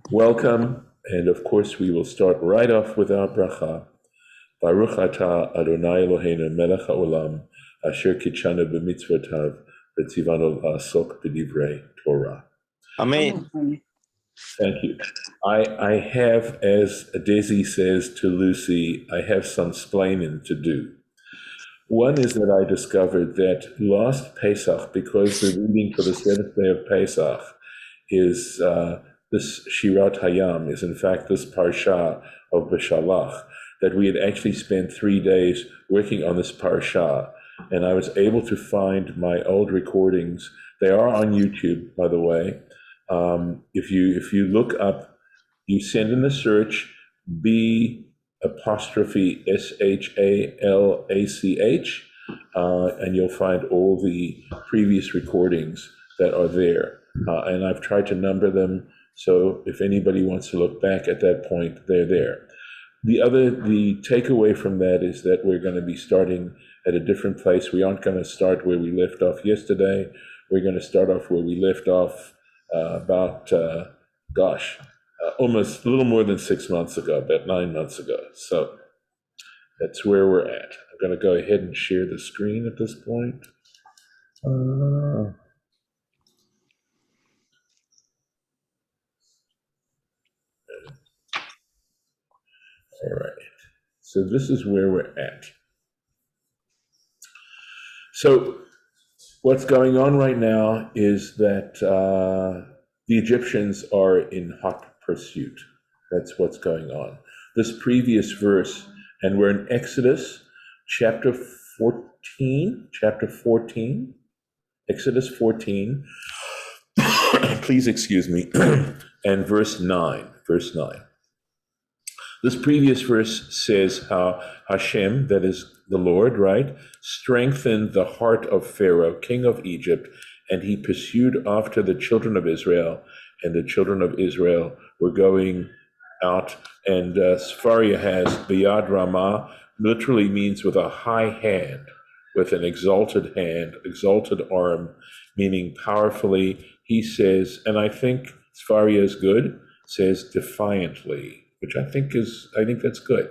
Welcome, and of course we will start right off with our bracha. Baruch atah Adonai Eloheinu melech haolam, asher kitshanu b'mitzvotav, v'tzivanu la'asok b'divrei Torah. Amen. Thank you. I have, as Daisy says to Lucy, I have some splaining to do. One is that I discovered that last Pesach, because the reading for the seventh day of Pesach is this Shirat Hayam, is in fact this Parsha of Beshalach, that we had actually spent 3 days working on this Parsha, and I was able to find my old recordings. They are on YouTube, by the way. If you look up, you send in the search B apostrophe SHALACH, and you'll find all the previous recordings that are there. And I've tried to number them, so if anybody wants to look back at that point, they're there. The takeaway from that is that we're going to be starting at a different place. We aren't going to start where we left off yesterday. We're going to start off where we left off almost a little more than 6 months ago, about 9 months ago. So that's where we're at. I'm going to go ahead and share the screen at this point. All right. So this is where we're at. So what's going on right now is that the Egyptians are in hot pursuit. That's what's going on. This previous verse, and we're in Exodus chapter 14, Exodus 14, please excuse me, and verse 9. This previous verse says how Hashem, that is the Lord, right, strengthened the heart of Pharaoh, king of Egypt, and he pursued after the children of Israel, and the children of Israel were going out. And Sfaria has Biyad Ramah, literally means with a high hand, with an exalted hand, exalted arm, meaning powerfully. He says, and I think Sfaria is good, says defiantly, which I think that's good.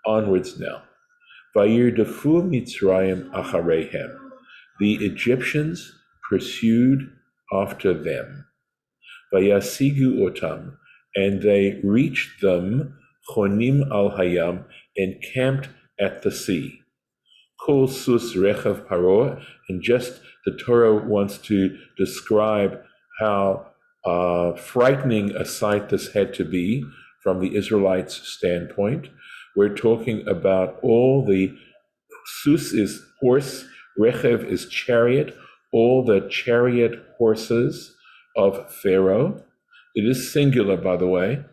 Onwards now. Vayirdafu Mitzrayim achareihem. The Egyptians pursued after them. Vayasigu otam, and they reached them, chonim al hayam, encamped at the sea. Kol sus rechav paro, and just the Torah wants to describe how frightening a sight this had to be from the Israelites' standpoint. We're talking about all the sus is horse, rechev is chariot, all the chariot horses of Pharaoh. It is singular, by the way,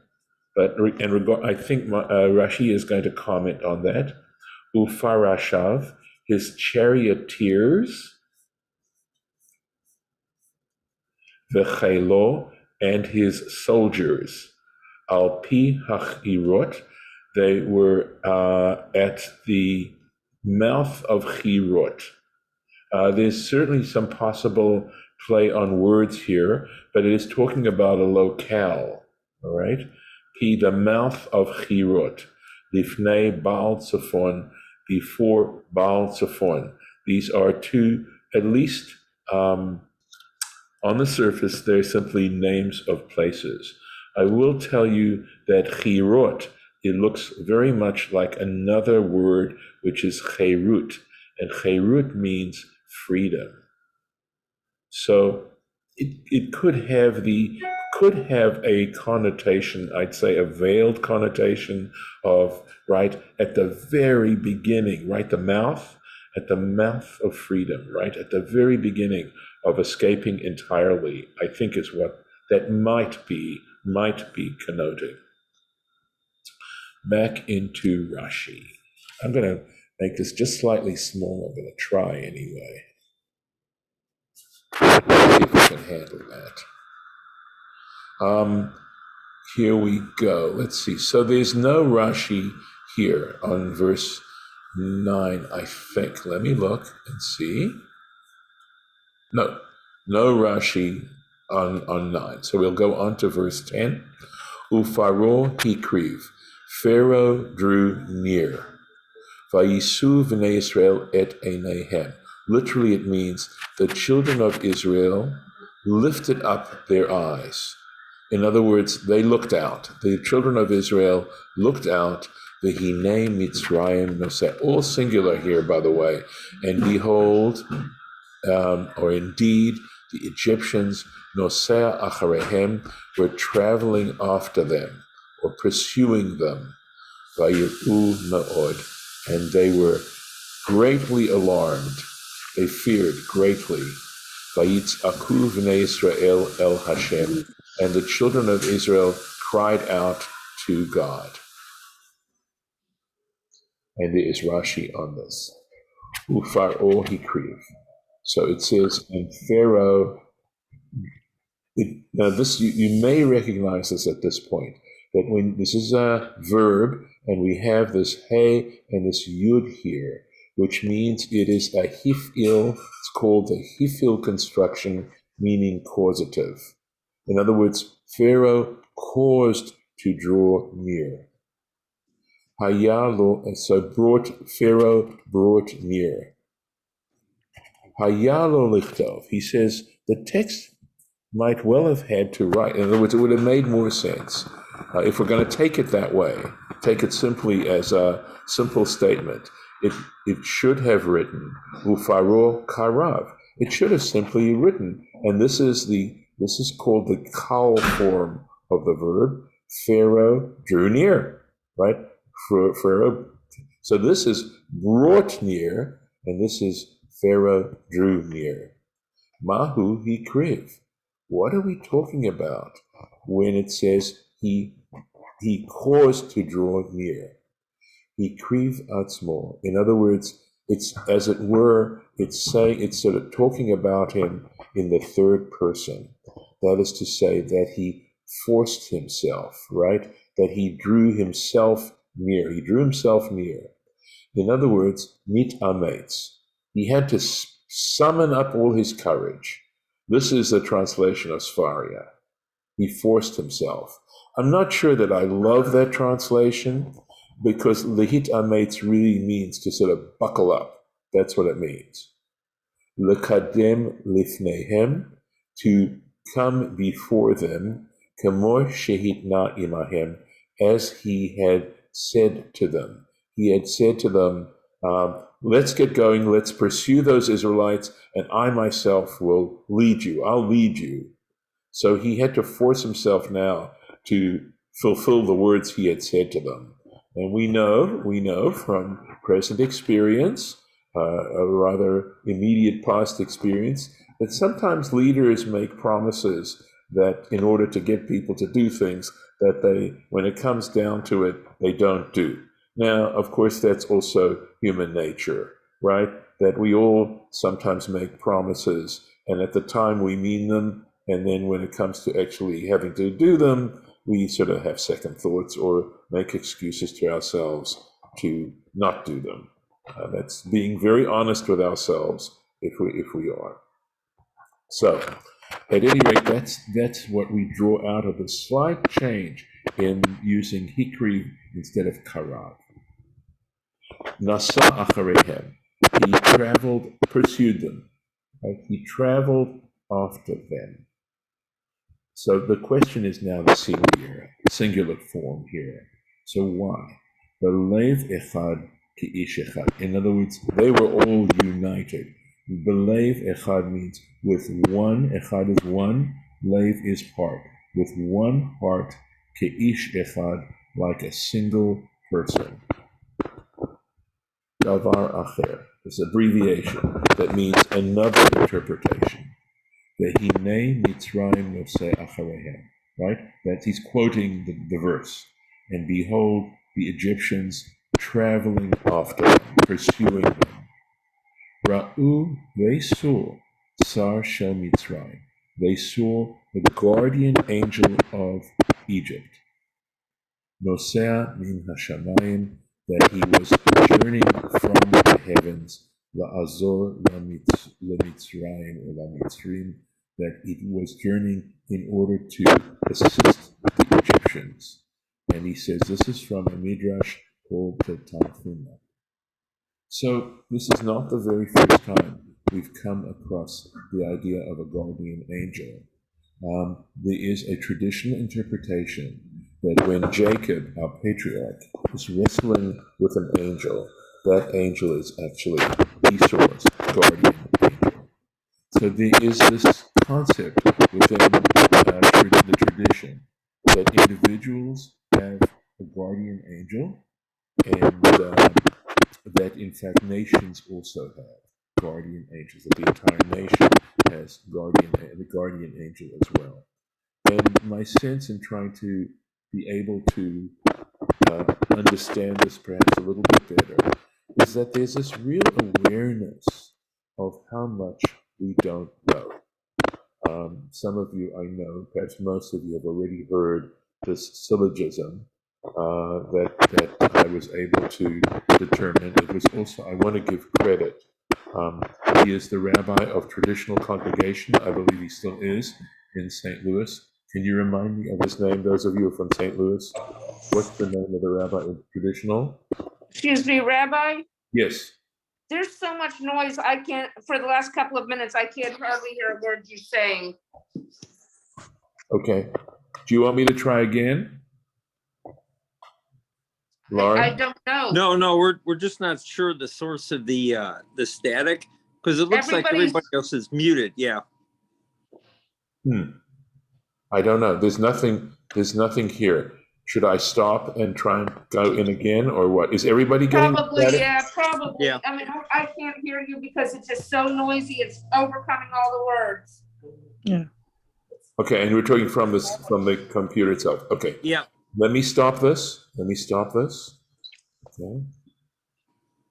but I think Rashi is going to comment on that. Ufarashav, his charioteers, v'chaylo, and his soldiers. Al pi hachirot, they were at the mouth of Chirot. There's certainly some possible play on words here, but it is talking about a locale, all right? Pi, the mouth of Chirot, lifnei Baal Tzafon, before Baal Tzafon. These are two, at least on the surface, they're simply names of places. I will tell you that Chirot, it looks very much like another word, which is Cherut, and Cherut means freedom. So it could have a connotation, I'd say a veiled connotation of, right, at the very beginning, right, at the mouth of freedom, right, at the very beginning of escaping entirely, I think is what that might be connoting. Back into Rashi. I'm going to make this just slightly smaller. I'm going to try anyway. See if we can handle that. Here we go. Let's see. So there's no Rashi here on verse 9, I think. Let me look and see. No Rashi on 9. So we'll go on to verse 10. Pharaoh hikriv. Pharaoh drew near. Vayisu v'nei Israel et einehem. Literally it means the children of Israel lifted up their eyes. In other words, they looked out. The children of Israel looked out. V'hinei Mitzrayim noseh. All singular here, by the way. And behold, or indeed, the Egyptians, noseh acharehem, were traveling after them, or pursuing them. Vayiru ma'od. And they were greatly alarmed. They feared greatly. Vayitz'aku v'nei Israel el Hashem. And the children of Israel cried out to God. And there is Rashi on this. Pharaoh hikriv. So it says, and Pharaoh, now this, you may recognize this at this point, that when this is a verb, and we have this hey and this yud here, which means it is a hifil, it's called the hifil construction, meaning causative. In other words, Pharaoh caused to draw near. Hayalo, and so Pharaoh brought near. Hayalo lichtov, he says, the text might well have had to write, in other words, it would have made more sense. If we're going to take it that way, take it simply as a simple statement, it should have written, Pharaoh karav. It should have simply written, and this is called the kal form of the verb. Pharaoh drew near, right? Pharaoh. So this is brought near, and this is Pharaoh drew near. Mahu hikriv. What are we talking about when it says he caused to draw near? Hikriv atzmo. In other words, it's as it were, it's sort of talking about him in the third person. That is to say that he forced himself, right? That he drew himself near. He drew himself near. In other words, mit ametz. He had to summon up all his courage. This is the translation of Sfaria. He forced himself. I'm not sure that I love that translation, because lehit ametz really means to sort of buckle up. That's what it means. Lekadem lifnehem, to come before them, kamo shehitna imahem, as he had said to them. He had said to them, let's get going, let's pursue those Israelites, and I myself will lead you. I'll lead you. So he had to force himself now to fulfill the words he had said to them. And we know from present experience, a rather immediate past experience, that sometimes leaders make promises that in order to get people to do things that they, when it comes down to it, they don't do. Now, of course, that's also human nature, right? That we all sometimes make promises, and at the time we mean them, and then when it comes to actually having to do them, we sort of have second thoughts or make excuses to ourselves to not do them. That's being very honest with ourselves, if we are. So, at any rate, that's what we draw out of the slight change in using hikriv instead of karav. Nasa acharehem. He pursued them. Right? He traveled after them. So the question is now the singular form here. So why? Belev echad ki'ish echad. In other words, they were all united. Belev echad means with one. Echad is one. Lev is heart. With one heart, ki'ish echad, like a single person. Davar acher. It's an abbreviation that means another interpretation. Vehinei Mitzrayim noseh acharehem. Right? That he's quoting the verse. And behold, the Egyptians traveling after them, pursuing them. Ra'u, they saw Sar Shel Mitzrayim. They saw the guardian angel of Egypt. Nosea min hashamayim, that he was journeying from the heavens, la'azor la'mitzrayim or la'mitzrim, that it was journeying in order to assist the Egyptians. And he says this is from a midrash called the Tanhuma. So this is not the very first time we've come across the idea of a guardian angel. There is a traditional interpretation that when Jacob, our patriarch, is wrestling with an angel, that angel is actually Esau's guardian angel. So there is this concept within the tradition that individuals have a guardian angel, and that in fact nations also have guardian angels, that the entire nation has the guardian angel as well. And my sense in trying to be able to understand this perhaps a little bit better is that there's this real awareness of how much we don't know. Some of you I know, perhaps most of you have already heard this syllogism that I was able to determine. It was also, I want to give credit. He is the rabbi of traditional congregation. I believe he still is in St. Louis. Can you remind me of his name, those of you from St. Louis? What's the name of the rabbi in traditional? Excuse me, Rabbi? Yes. There's so much noise, I can't, for the last couple of minutes, I can't hardly hear a word you're saying. Okay. Do you want me to try again? Lauren? I don't know. No, we're just not sure the source of the static, because it looks like everybody else is muted. Yeah. I don't know. There's nothing here. Should I stop and try and go in again, or what? Is everybody getting Probably, static? yeah, probably. Yeah. I mean, I can't hear you because it's just so noisy. It's overcoming all the words. Yeah. Okay, and we're talking from the computer itself. Okay. Yeah. Let me stop this. Okay.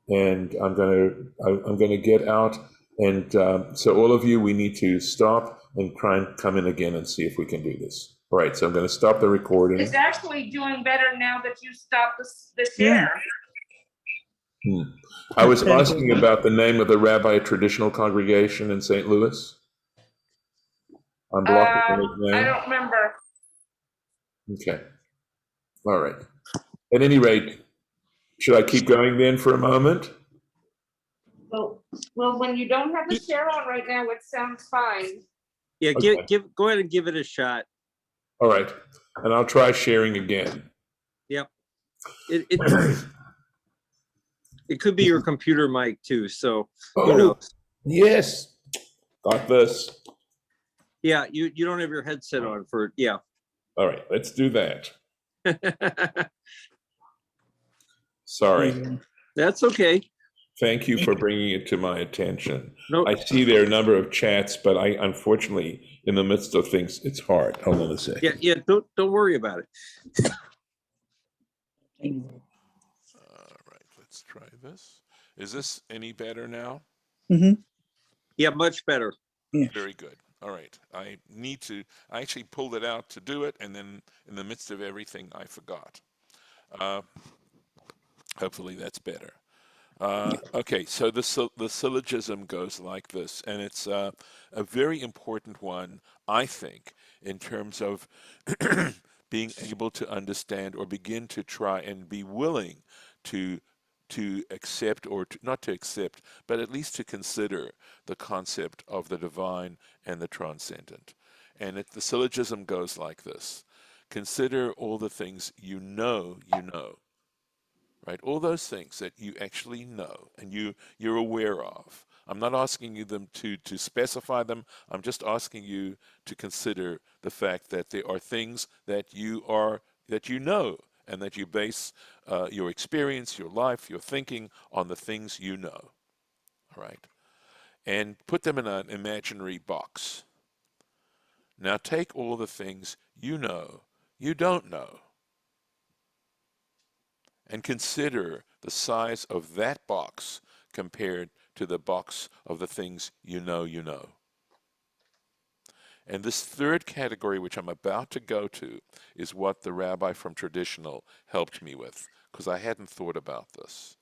And I'm gonna get out. And so all of you, we need to stop and try and come in again and see if we can do this. All right. So I'm going to stop the recording. It's actually doing better now that you stopped the share. I was asking about the name of the rabbi traditional congregation in St. Louis. I'm blocking his name. I don't remember. Okay. All right. At any rate, should I keep going then for a moment? Well, when you don't have the share on right now, it sounds fine. Yeah, Okay. Go ahead and give it a shot. All right. And I'll try sharing again. Yep. It could be your computer mic too, so who knows? Yes. Got this. Yeah, you don't have your headset on for yeah. All right, let's do that. Sorry. That's okay. Thank you for bringing it to my attention. Nope. I see there are a number of chats, but I unfortunately, in the midst of things, it's hard. Hold on a second. Yeah. Don't worry about it. All right, let's try this. Is this any better now? Mm-hmm. Yeah, much better. Yeah. Very good. All right. I actually pulled it out to do it, and then in the midst of everything, I forgot. Hopefully that's better. Okay, so the syllogism goes like this, and it's a very important one, I think, in terms of being able to understand or begin to try and be willing to accept, or not to accept, but at least to consider the concept of the divine and the transcendent. And the syllogism goes like this: consider all the things you know. Right? All those things that you actually know and you're aware of. I'm not asking you to specify them. I'm just asking you to consider the fact that there are things that you know, and that you base your experience, your life, your thinking on the things you know. All right? And put them in an imaginary box. Now take all the things you know you don't know, and consider the size of that box compared to the box of the things you know you know. And this third category, which I'm about to go to, is what the rabbi from traditional helped me with, because I hadn't thought about this.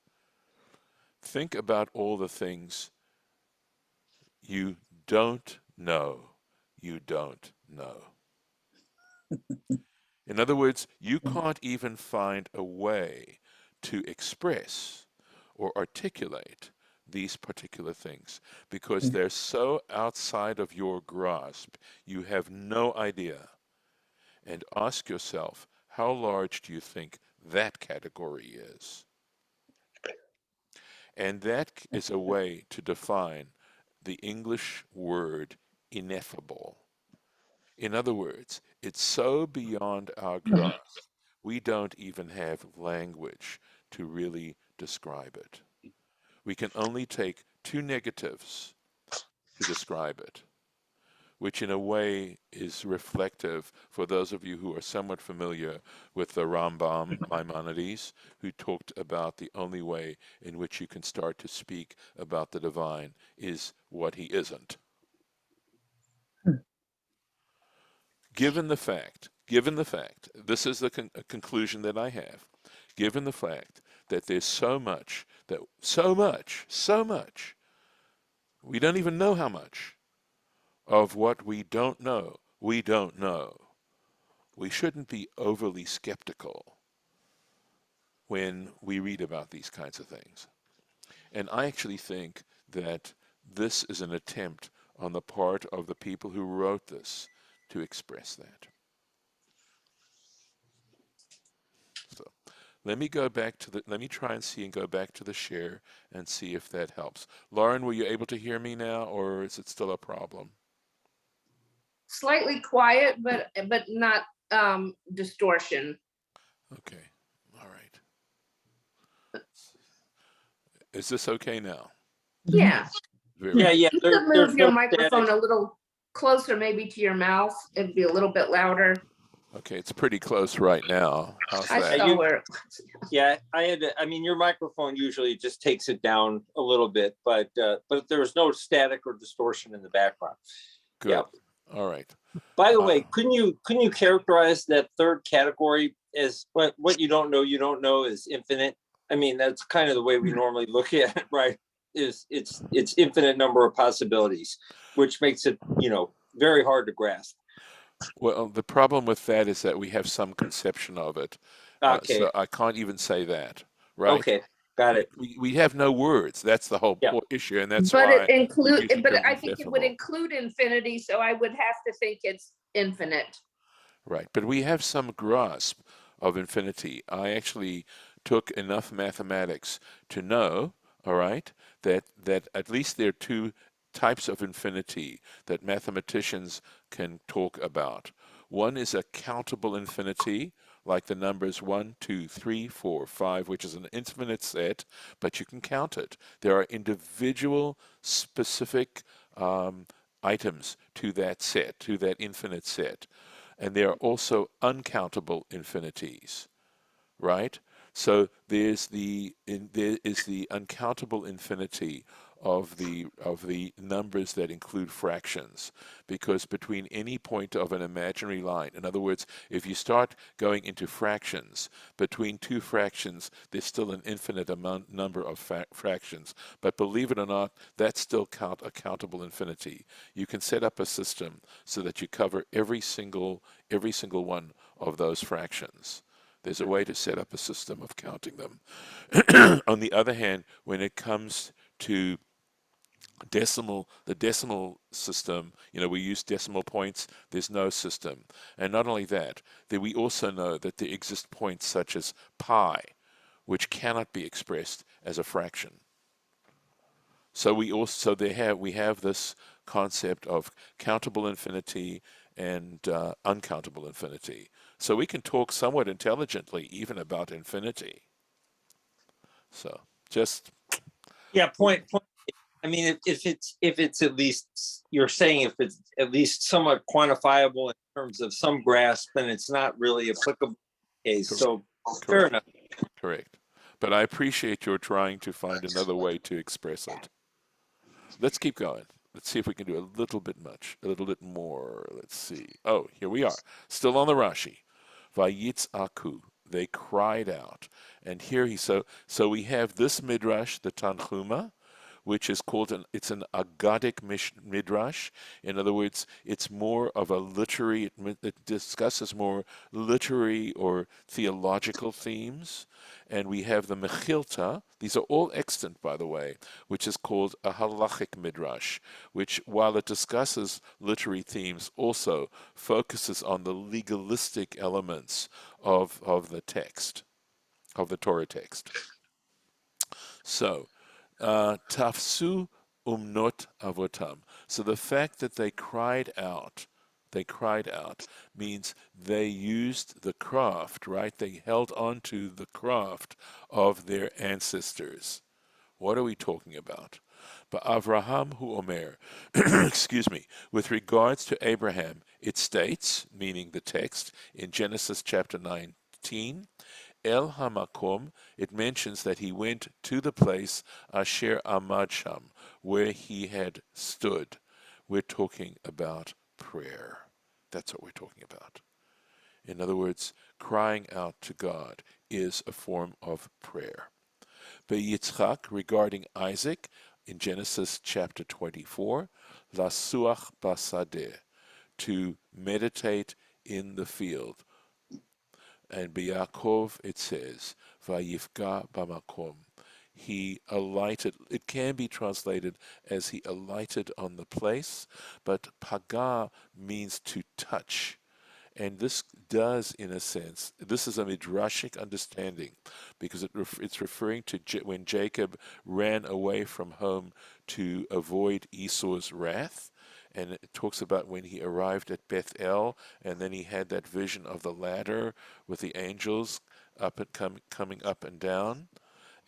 Think about all the things you don't know you don't know. In other words, you can't even find a way to express or articulate these particular things because they're so outside of your grasp, you have no idea. And ask yourself, how large do you think that category is? And that is a way to define the English word ineffable. In other words, it's so beyond our grasp, we don't even have language to really describe it. We can only take two negatives to describe it, which in a way is reflective for those of you who are somewhat familiar with the Rambam Maimonides, who talked about the only way in which you can start to speak about the divine is what he isn't. Given the fact, this is the conclusion that I have, given the fact that there's so much, we don't even know how much of what we don't know, we shouldn't be overly skeptical when we read about these kinds of things. And I actually think that this is an attempt on the part of the people who wrote this to express that. So let me try and see and go back to the share and see if that helps. Lauren, were you able to hear me now, or is it still a problem? Slightly quiet, but not distortion. Okay, all right. Is this okay now? Yeah. Yeah, You could there's move your no microphone static. a little closer, maybe to your mouth. It'd be a little bit louder. Okay, it's pretty close right now. How's I that? saw where. Yeah, your microphone usually just takes it down a little bit, but there was no static or distortion in the background. Good. Yeah. All right. By the way, couldn't you characterize that third category as what you don't know is infinite? I mean, that's kind of the way we normally look at it, right? It's infinite number of possibilities, which makes it, very hard to grasp. Well, the problem with that is that we have some conception of it. Okay. So I can't even say that, right? Okay. Got it. We have no words. That's the whole Yeah. issue, and that's But why it we use the but term I think it would ineffable. include infinity, so I would have to think it's infinite. Right, but we have some grasp of infinity. I actually took enough mathematics to know, all right, that at least there are two types of infinity that mathematicians can talk about. One is a countable infinity, like the numbers 1, 2, 3, 4, 5, which is an infinite set, but you can count it. There are individual specific items to that set, to that infinite set. And there are also uncountable infinities, right? So there is the uncountable infinity of the numbers that include fractions, because between any point of an imaginary line, in other words, if you start going into fractions, between two fractions, there's still an infinite number of fractions. But believe it or not, that's still a countable infinity. You can set up a system so that you cover every single one of those fractions. There's a way to set up a system of counting them. On the other hand, when it comes to the decimal system, we use decimal points, there's no system. And not only that, we also know that there exist points such as pi, which cannot be expressed as a fraction. So we have this concept of countable infinity and uncountable infinity. So we can talk somewhat intelligently even about infinity. So just Point. I mean, if it's at least, you're saying if it's at least somewhat quantifiable in terms of some grasp, then it's not really applicable case. So fair enough. Correct. But I appreciate your trying to find another way to express it. Let's keep going. Let's see if we can do a little bit more. Let's see. Oh, here we are. Still on the Rashi. Vayitzaku. They cried out. And here so we have this midrash, the Tanchuma, which is called it's an Agadic midrash. In other words, it's more of a literary, it discusses more literary or theological themes. And we have the Mechilta, these are all extant, by the way, which is called a halachic midrash, which, while it discusses literary themes, also focuses on the legalistic elements of the text, of the Torah text. So, tafsu umnot avotam. So the fact that they cried out means they used the craft, right? They held on to the craft of their ancestors. What are we talking about? But Avraham hu Omer, excuse me, with regards to Abraham, it states, meaning the text, in Genesis chapter 19, El Hamakom, it mentions that he went to the place Asher Amad Sham, where he had stood. We're talking about prayer. That's what we're talking about. In other words, crying out to God is a form of prayer. Yitzchak, regarding Isaac, in Genesis chapter 24, Lasuach basadeh, to meditate in the field. And Yaakov, it says, Vayifga bamakom. He alighted. It can be translated as he alighted on the place, but paga means to touch. And this does, in a sense, this is a midrashic understanding, because it's referring to when Jacob ran away from home to avoid Esau's wrath. And it talks about when he arrived at Bethel, and then he had that vision of the ladder with the angels up and coming up and down.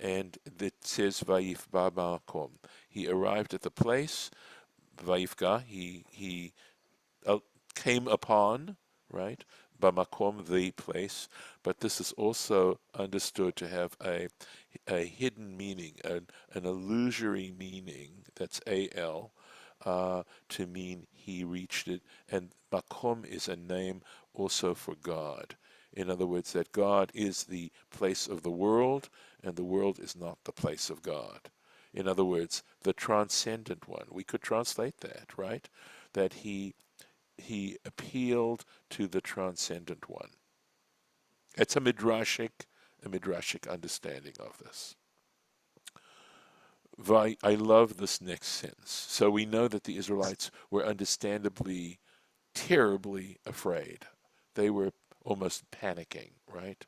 And it says Vayifba Makom. He arrived at the place. Vayifga, he came upon, right? Bamakom, the place. But this is also understood to have a hidden meaning, an illusory meaning. That's al. To mean he reached it. And Makom is a name also for God. In other words, that God is the place of the world, and the world is not the place of God. In other words, the transcendent one. We could translate that, right? That he appealed to the transcendent one. It's a midrashic understanding of this. I love this next sentence. So we know that the Israelites were understandably, terribly afraid. They were almost panicking, right?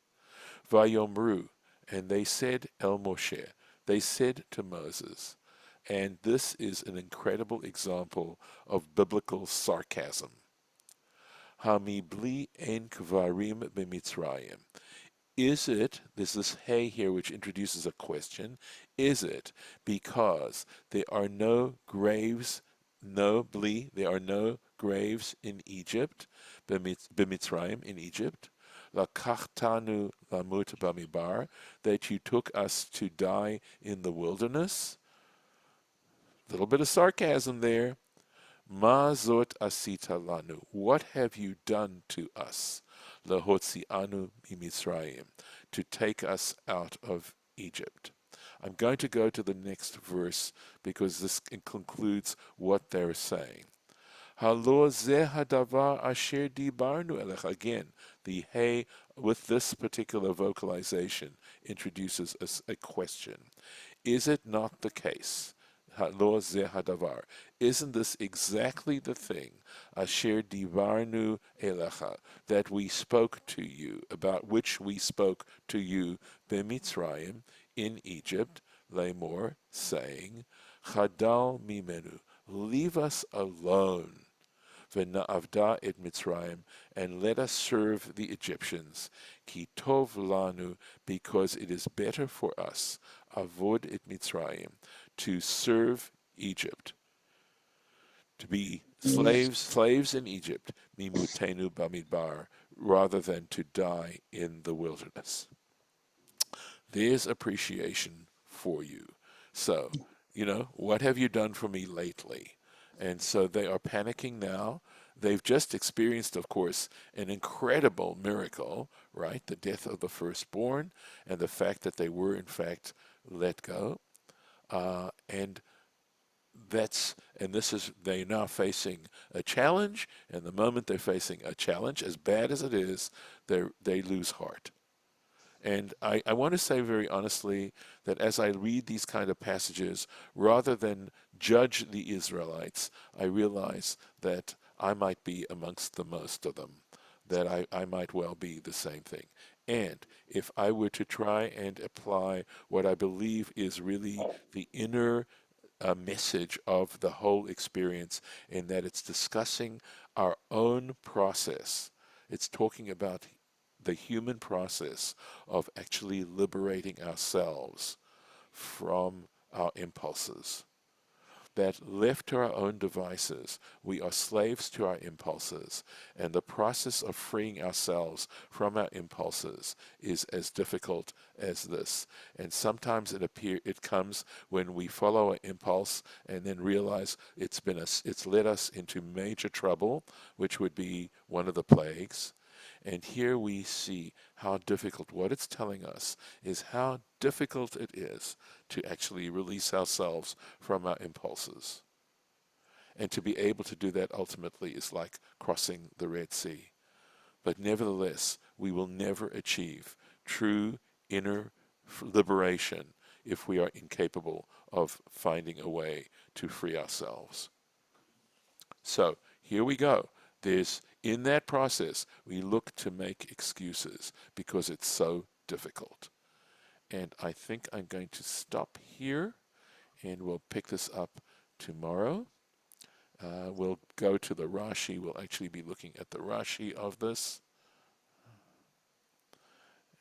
Vayomru, and they said El Moshe, they said to Moses, and this is an incredible example of biblical sarcasm. Hamibli en kvarim b'Mitzrayim. Is it, there's this hey here which introduces a question, is it because there are no graves, there are no graves in Egypt, b'Mitzrayim, in Egypt, lakachtanu lamut b'mibar, that you took us to die in the wilderness? A little bit of sarcasm there. Ma zot asita lanu. What have you done to us? Lahotzianu mimitzrayim, to take us out of Egypt. I'm going to go to the next verse because this concludes what they're saying. Halo zeh hadavar asher dibarnu elech. Again, the hey with this particular vocalization introduces a question. Is it not the case? Halo zeh hadavar. Isn't this exactly the thing, asher divarnu elecha, that we spoke to you, about which we spoke to you, b'Mitzrayim, in Egypt, lemor, saying, chadal mimenu, leave us alone, v'na'avda et Mitzrayim, and let us serve the Egyptians, ki tov lanu, because it is better for us, avod et Mitzrayim, to serve Egypt, to be slaves in Egypt, mimutenu bamidbar, rather than to die in the wilderness. There's appreciation for you. So, what have you done for me lately? And so they are panicking now. They've just experienced, of course, an incredible miracle, right? The death of the firstborn and the fact that they were, in fact, let go. And they're now facing a challenge, and the moment they're facing a challenge, as bad as it is, they lose heart. And I want to say very honestly that as I read these kind of passages, rather than judge the Israelites, I realize that I might be amongst the most of them, that I might well be the same thing. And if I were to try and apply what I believe is really the inner message of the whole experience, in that it's discussing our own process, it's talking about the human process of actually liberating ourselves from our impulses. That left to our own devices, we are slaves to our impulses, and the process of freeing ourselves from our impulses is as difficult as this. And sometimes it comes when we follow an impulse and then realize it's led us into major trouble, which would be one of the plagues. And here we see how difficult, what it's telling us is how difficult it is to actually release ourselves from our impulses. And to be able to do that ultimately is like crossing the Red Sea. But nevertheless, we will never achieve true inner liberation if we are incapable of finding a way to free ourselves. So here we go. In that process, we look to make excuses because it's so difficult. And I think I'm going to stop here, and we'll pick this up tomorrow. We'll go to the Rashi. We'll actually be looking at the Rashi of this.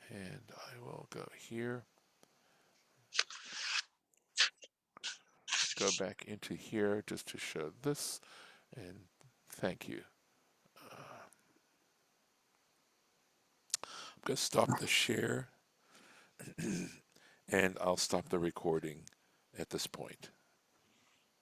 And I will go here. Go back into here just to show this. And thank you. I'm going to stop the share. And I'll stop the recording at this point.